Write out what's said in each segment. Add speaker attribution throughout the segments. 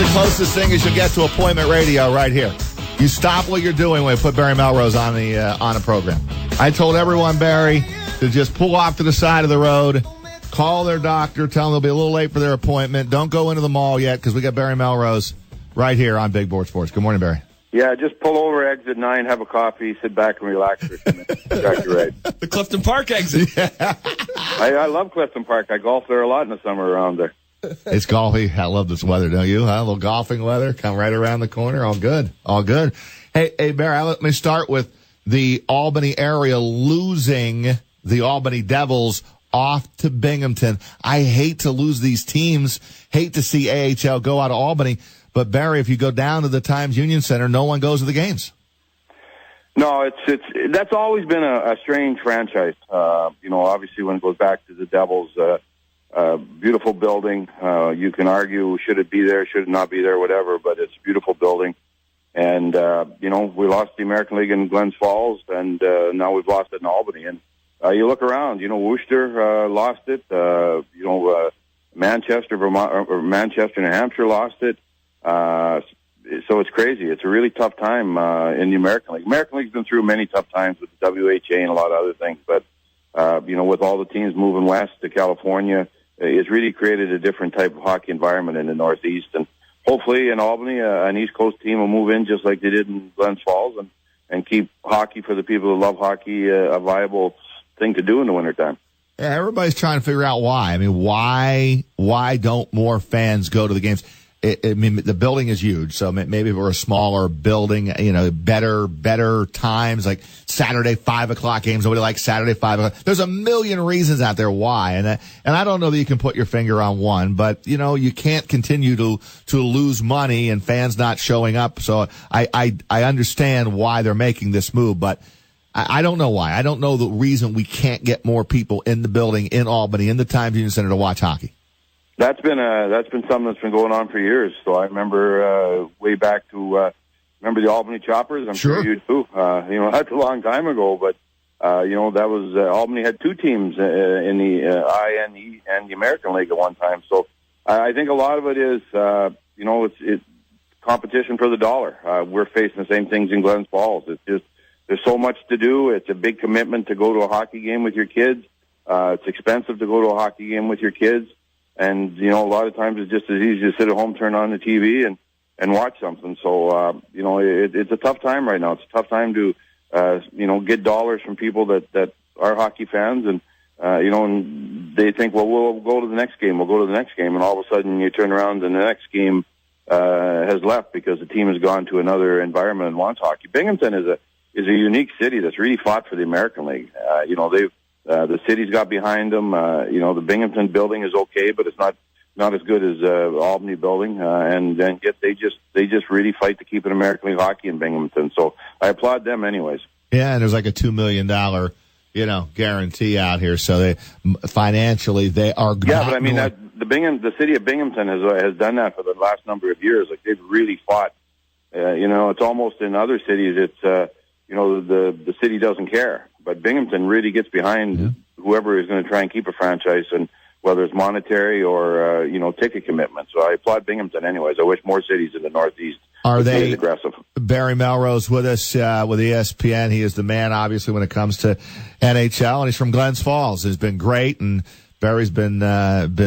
Speaker 1: the closest thing as you'll get to appointment radio right here. You stop what you're doing when you put Barry Melrose on a program. I told everyone, Barry, to just pull off to the side of the road, call their doctor, tell them they'll be a little late for their appointment. Don't go into the mall yet because we got Barry Melrose right here on Big Board Sports. Good morning, Barry.
Speaker 2: Yeah, just pull over exit 9, have a coffee, sit back and relax for a few minutes. Exactly right.
Speaker 3: The Clifton Park exit.
Speaker 1: Yeah.
Speaker 2: I love Clifton Park. I golf there a lot in the summer around there.
Speaker 1: It's golfy. I love this weather, don't you? Huh? A little golfing weather. Come right around the corner. All good. All good. Hey, Barry, let me start with the Albany area losing the Albany Devils off to Binghamton. I hate to lose these teams. Hate to see AHL go out of Albany. But, Barry, if you go down to the Times Union Center, no one goes to the games.
Speaker 2: No, that's always been a strange franchise. Obviously when it goes back to the Devils, beautiful building. You can argue, should it be there, should it not be there, whatever, but it's a beautiful building. And, we lost the American League in Glens Falls, and now we've lost it in Albany. And you look around, Worcester lost it. Manchester, Vermont, or Manchester, New Hampshire lost it. So it's crazy. It's a really tough time in the American League. American League's been through many tough times with the WHA and a lot of other things, but with all the teams moving west to California, it's really created a different type of hockey environment in the Northeast. And hopefully in Albany, an East Coast team will move in just like they did in Glens Falls and keep hockey for the people who love hockey a viable thing to do in the wintertime.
Speaker 1: Yeah, everybody's trying to figure out why. I mean, why don't more fans go to the games? The building is huge, so maybe if we're a smaller building, better times, like Saturday 5 o'clock games. Nobody likes Saturday 5 o'clock. There's a million reasons out there why, and I don't know that you can put your finger on one, but you can't continue to lose money and fans not showing up. So I understand why they're making this move, but I don't know why. I don't know the reason we can't get more people in the building in Albany, in the Times Union Center to watch hockey.
Speaker 2: That's been something that's been going on for years. So I remember way back to remember the Albany Choppers. I'm sure you do. That's a long time ago, but that was Albany had two teams in the INE and the American League at one time. So I think a lot of it is it's competition for the dollar. We're facing the same things in Glens Falls. It's just there's so much to do. It's a big commitment to go to a hockey game with your kids. It's expensive to go to a hockey game with your kids. And, a lot of times it's just as easy to sit at home, turn on the TV, and watch something. So, it's a tough time right now. It's a tough time to, get dollars from people that are hockey fans. And, and they think, well, we'll go to the next game. We'll go to the next game. And all of a sudden you turn around and the next game has left because the team has gone to another environment and wants hockey. Binghamton is a unique city that's really fought for the American League. The city's got behind them. The Binghamton building is okay, but it's not as good as Albany building. And yet they just really fight to keep an American League hockey in Binghamton. So I applaud them, anyways.
Speaker 1: Yeah, and there's like a $2 million, guarantee out here. So they financially they are.
Speaker 2: Yeah, but I mean the city of Binghamton has done that for the last number of years. Like they've really fought. It's almost in other cities. It's the city doesn't care. But Binghamton really gets behind whoever is going to try and keep a franchise, and whether it's monetary or ticket commitment. So I applaud Binghamton, anyways. I wish more cities in the Northeast
Speaker 1: are they
Speaker 2: aggressive.
Speaker 1: Barry Melrose with us with ESPN. He is the man, obviously, when it comes to NHL, and he's from Glens Falls. It's been great, and Barry's been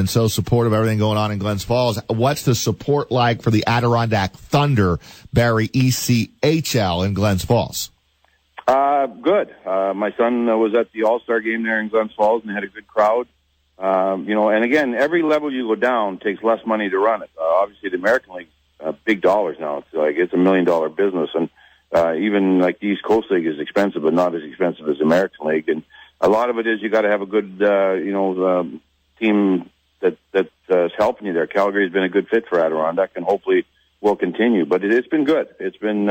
Speaker 1: so supportive of everything going on in Glens Falls. What's the support like for the Adirondack Thunder, Barry, ECHL in Glens Falls?
Speaker 2: Good. My son was at the All-Star game there in Glens Falls and had a good crowd. And again, every level you go down takes less money to run it. Obviously the American League, big dollars now. It's $1 million business. And, even like the East Coast League is expensive, but not as expensive as the American League. And a lot of it is you got to have a good, team that's helping you there. Calgary's been a good fit for Adirondack and hopefully will continue, but it's been good. It's been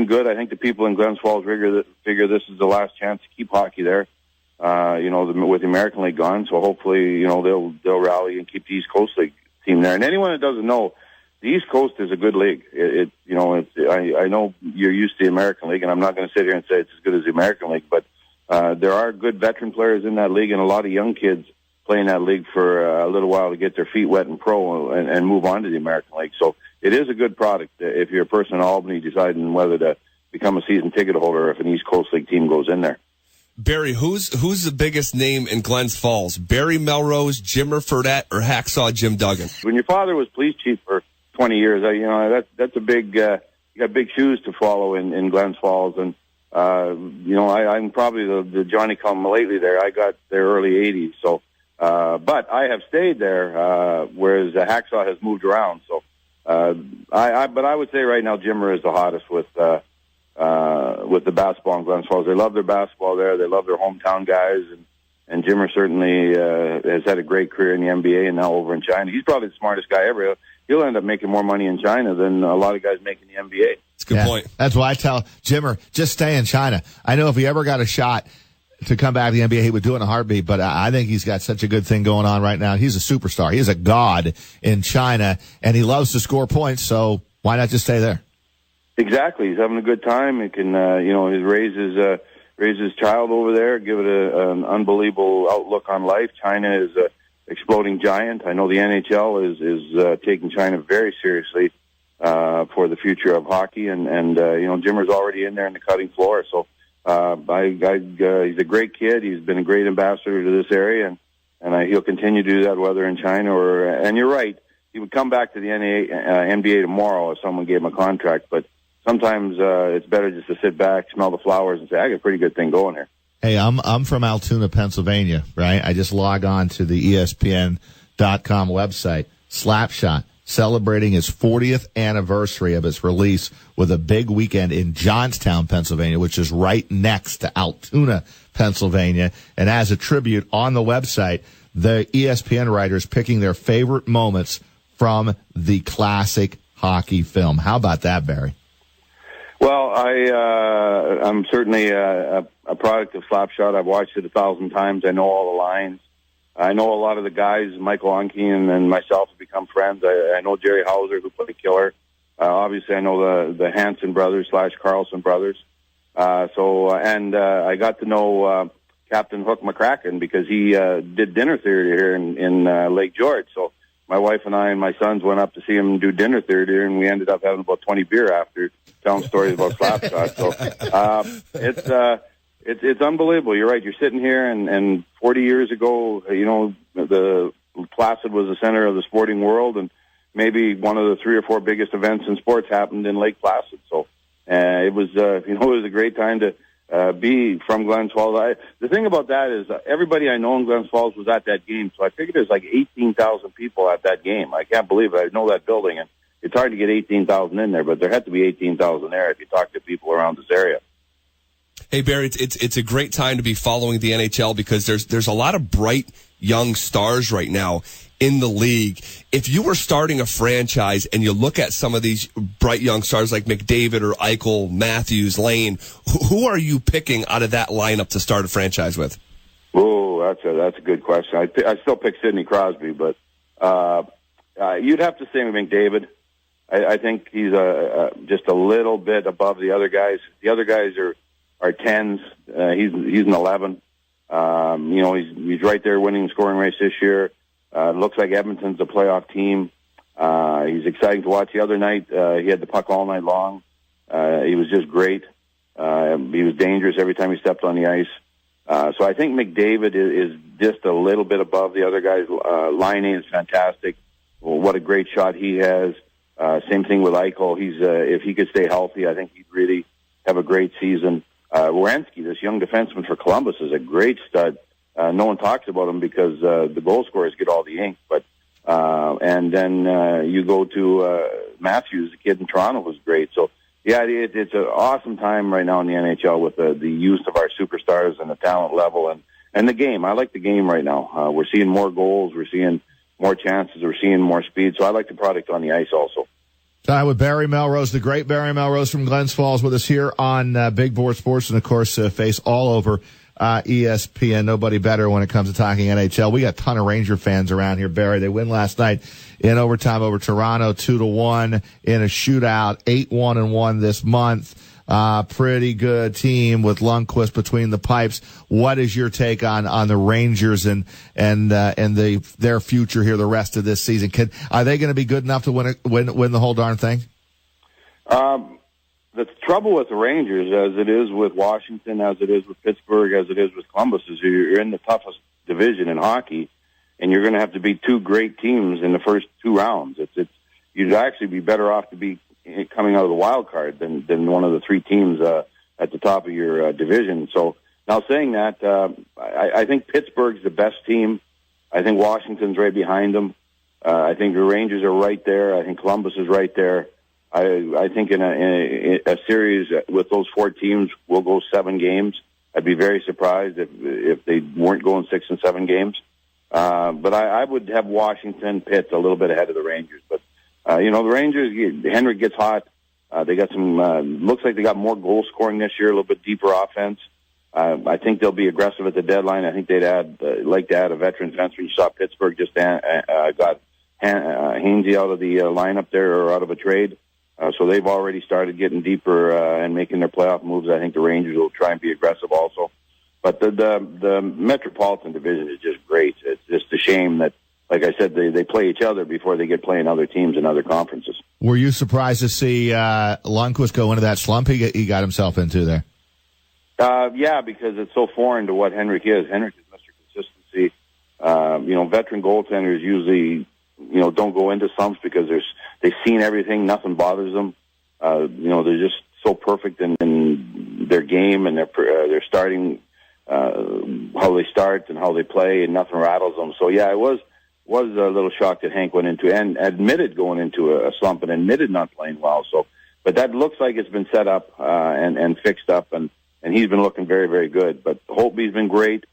Speaker 2: good. I think the people in Glens Falls figure this is the last chance to keep hockey there. With the American League gone, so hopefully, they'll rally and keep the East Coast League team there. And anyone that doesn't know, the East Coast is a good league. I know you're used to the American League, and I'm not going to sit here and say it's as good as the American League, but there are good veteran players in that league, and a lot of young kids play in that league for a little while to get their feet wet in pro and move on to the American League. So it is a good product if you're a person in Albany deciding whether to become a season ticket holder or if an East Coast League team goes in there.
Speaker 3: Barry, who's the biggest name in Glens Falls? Barry Melrose, Jimmer Fredette, or Hacksaw Jim Duggan?
Speaker 2: When your father was police chief for 20 years, that's a big, you got big shoes to follow in Glens Falls. And, I'm probably the Johnny come lately there. I got there early 80s. So, but I have stayed there, whereas Hacksaw has moved around. So, but I would say right now Jimmer is the hottest with the basketball in Glens Falls. They love their basketball there. They love their hometown guys. And Jimmer certainly has had a great career in the NBA and now over in China. He's probably the smartest guy ever. He'll end up making more money in China than a lot of guys make in the NBA.
Speaker 3: That's a good point.
Speaker 1: That's why I tell Jimmer, just stay in China. I know if he ever got a shot to come back to the NBA, he would do it in a heartbeat, but I think he's got such a good thing going on right now. He's a superstar. He is a god in China, and he loves to score points, so why not just stay there?
Speaker 2: Exactly. He's having a good time. He can, raise his child over there, give it an unbelievable outlook on life. China is a exploding giant. I know the NHL is taking China very seriously for the future of hockey, and Jimmer's already in there in the cutting floor. So he's a great kid. He's been a great ambassador to this area, and he'll continue to do that whether in China or. And you're right, he would come back to the NBA tomorrow if someone gave him a contract, but. Sometimes it's better just to sit back, smell the flowers, and say, I got a pretty good thing going here.
Speaker 1: Hey, I'm from Altoona, Pennsylvania, right? I just log on to the ESPN.com website. Slapshot, celebrating its 40th anniversary of its release with a big weekend in Johnstown, Pennsylvania, which is right next to Altoona, Pennsylvania. And as a tribute on the website, the ESPN writers picking their favorite moments from the classic hockey film. How about that, Barry?
Speaker 2: Well, I'm certainly a product of Slapshot. I've watched it 1,000 times. I know all the lines. I know a lot of the guys. Michael Unke and myself have become friends. I know Jerry Hauser, who played Killer. Obviously, I know the Hanson brothers / Carlson brothers. I got to know Captain Hook McCracken because he did dinner theater here in Lake George. So my wife and I and my sons went up to see him do dinner theater, and we ended up having about 20 beer after, telling stories about Slapshot. So it's unbelievable. You're right. You're sitting here, and 40 years ago, the Placid was the center of the sporting world, and maybe one of the 3 or 4 biggest events in sports happened in Lake Placid. So it was a great time to be from Glens Falls. The thing about that is everybody I know in Glens Falls was at that game, so I figured there's like 18,000 people at that game. I can't believe it. I know that building, and it's hard to get 18,000 in there, but there had to be 18,000 there if you talk to people around this area.
Speaker 3: Hey, Barry, it's a great time to be following the NHL because there's a lot of bright young stars right now in the league. If you were starting a franchise and you look at some of these bright young stars like McDavid or Eichel, Matthews, Lane, who are you picking out of that lineup to start a franchise with?
Speaker 2: Oh, that's a good question. I still pick Sidney Crosby, but you'd have to say McDavid. I think he's just a little bit above the other guys. The other guys are 10s. He's an 11. He's right there winning the scoring race this year. Looks like Edmonton's a playoff team. He's exciting to watch. The other night, he had the puck all night long. He was just great. He was dangerous every time he stepped on the ice. So I think McDavid is just a little bit above the other guys. Line A is fantastic. Well, what a great shot he has. Same thing with Eichel. If he could stay healthy, I think he'd really have a great season. Werenski, this young defenseman for Columbus, is a great stud. No one talks about him because the goal scorers get all the ink. But and then you go to Matthews, the kid in Toronto, was great. So yeah, it's an awesome time right now in the NHL with the use of our superstars and the talent level and the game. I like the game right now. We're seeing more goals. We're seeing more chances. We're seeing more speed. So I like the product on the ice also.
Speaker 1: Time with Barry Melrose, the great Barry Melrose from Glens Falls, with us here on Big Board Sports, and of course, face all over ESPN. Nobody better when it comes to talking NHL. We got a ton of Ranger fans around here, Barry. They win last night in overtime over Toronto, 2-1 in a shootout, 8-1-1 this month. pretty good team with Lundqvist between the pipes. What is your take on the Rangers and their future here the rest of this season? Are they going to be good enough to win the whole darn thing?
Speaker 2: The trouble with the Rangers, as it is with Washington, as it is with Pittsburgh, as it is with Columbus, is you're in the toughest division in hockey, and you're going to have to beat two great teams in the first two rounds. You'd actually be better off to be coming out of the wild card than one of the three teams at the top of your division. So now saying that, I think Pittsburgh's the best team. I think Washington's right behind them. I think the Rangers are right there. I think Columbus is right there. I think in a series with those four teams, we'll go 7 games. I'd be very surprised if they weren't going 6 and 7 games. But I would have Washington, Pitt a little bit ahead of the Rangers. But, the Rangers, Henrik gets hot. They got looks like they got more goal scoring this year, a little bit deeper offense. I think they'll be aggressive at the deadline. I think they'd like to add a veteran defenseman. You saw Pittsburgh just got Hainsey out of the lineup there or out of a trade. So they've already started getting deeper and making their playoff moves. I think the Rangers will try and be aggressive also. But the Metropolitan Division is just great. It's just a shame that, like I said, they play each other before they get playing other teams in other conferences.
Speaker 1: Were you surprised to see Lundqvist go into that slump he got himself into there?
Speaker 2: Yeah, because it's so foreign to what Henrik is. Henrik is Mr. Consistency. Veteran goaltenders usually don't go into slumps because they've seen everything. Nothing bothers them. They're just so perfect in their game and their starting, how they start and how they play, and nothing rattles them. So yeah, I was a little shocked that Hank went into and admitted going into a slump and admitted not playing well. So, but that looks like it's been set up and fixed up, and he's been looking very, very good. But Holtby's been great.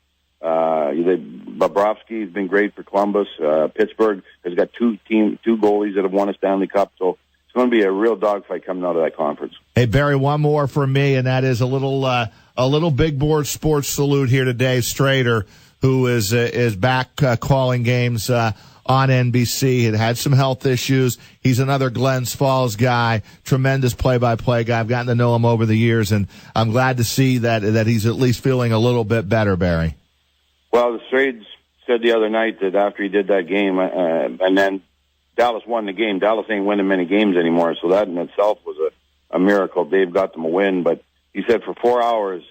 Speaker 2: Bobrovsky's been great for Columbus. Pittsburgh has got two goalies that have won a Stanley Cup, so it's going to be a real dogfight coming out of that conference.
Speaker 1: Hey Barry, one more from me, and that is a little big board sports salute here to Dave Strader, who is back calling games on NBC. Had some health issues. He's another Glens Falls guy, tremendous play-by-play guy. I've gotten to know him over the years, and I'm glad to see that he's at least feeling a little bit better, Barry.
Speaker 2: Well, the Strades said the other night that after he did that game, and then Dallas won the game. Dallas ain't winning many games anymore, so that in itself was a miracle. Dave got them a win, but he said for 4 hours,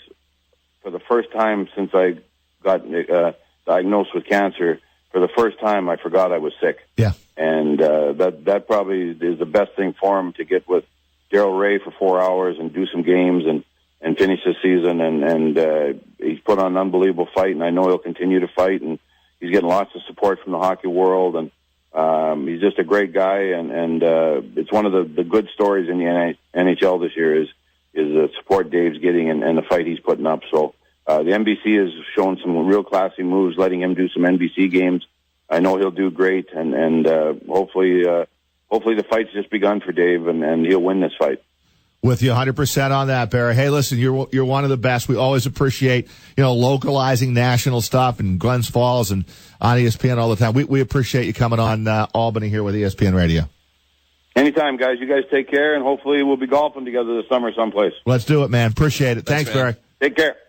Speaker 2: for the first time since I got diagnosed with cancer, for the first time I forgot I was sick.
Speaker 1: Yeah.
Speaker 2: And that probably is the best thing for him, to get with Daryl Ray for 4 hours and do some games and finish the season, and he's put on an unbelievable fight, and I know he'll continue to fight, and he's getting lots of support from the hockey world, and he's just a great guy, and it's one of the good stories in the NHL this year is the support Dave's getting and the fight he's putting up. So the NBC has shown some real classy moves, letting him do some NBC games. I know he'll do great, and hopefully the fight's just begun for Dave, and he'll win this fight.
Speaker 1: With you 100% on that, Barry. Hey, listen, you're one of the best. We always appreciate, localizing national stuff and Glens Falls and on ESPN all the time. We appreciate you coming on Albany here with ESPN Radio.
Speaker 2: Anytime, guys. You guys take care, and hopefully we'll be golfing together this summer someplace.
Speaker 1: Let's do it, man. Appreciate it. Thanks, Barry.
Speaker 2: Take care.